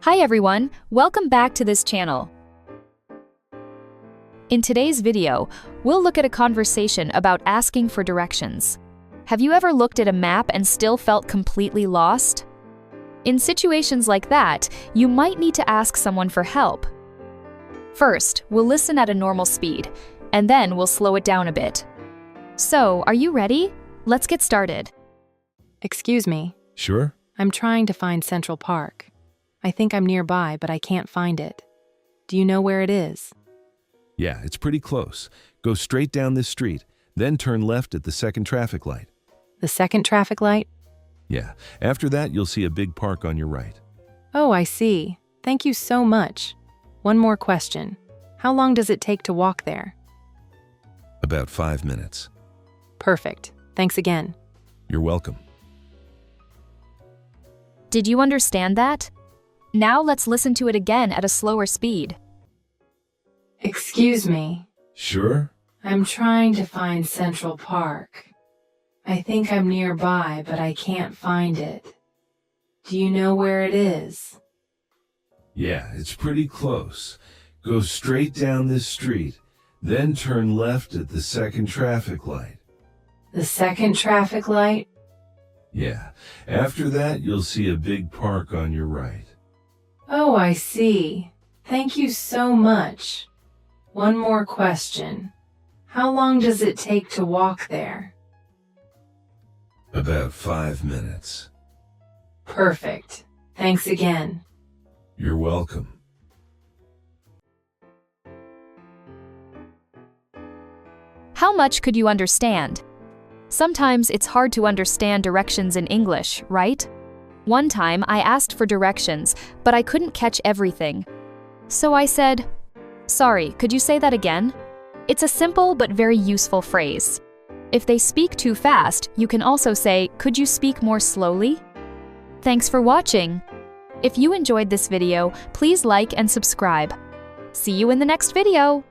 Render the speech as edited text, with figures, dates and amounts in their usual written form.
Hi everyone, welcome back to this channel. In today's video, we'll look at a conversation about asking for directions. Have you ever looked at a map and still felt completely lost? In situations like that, you might need to ask someone for help. First, we'll listen at a normal speed, and then we'll slow it down a bit. So, are you ready? Let's get started. Excuse me. Sure? I'm trying to find Central Park. I think I'm nearby, but I can't find it. Do you know where it is? Yeah, it's pretty close. Go straight down this street, then turn left at the second traffic light. The second traffic light? Yeah, after that you'll see a big park on your right. Oh, I see. Thank you so much. One more question. How long does it take to walk there? About 5 minutes. Perfect. Thanks again. You're welcome. Did you understand that? Now let's listen to it again at a slower speed. Excuse me. Sure? I'm trying to find Central Park. I think I'm nearby, but I can't find it. Do you know where it is? Yeah, it's pretty close. Go straight down this street, then turn left at the second traffic light. The second traffic light? Yeah, after that you'll see a big park on your right. Oh, I see. Thank you so much. One more question. How long does it take to walk there? About 5 minutes. Perfect. Thanks again. You're welcome. How much could you understand? Sometimes it's hard to understand directions in English, right? One time I asked for directions, but I couldn't catch everything. So I said, "Sorry, could you say that again?" It's a simple but very useful phrase. If they speak too fast, you can also say, "Could you speak more slowly?" Thanks for watching. If you enjoyed this video, please like and subscribe. See you in the next video.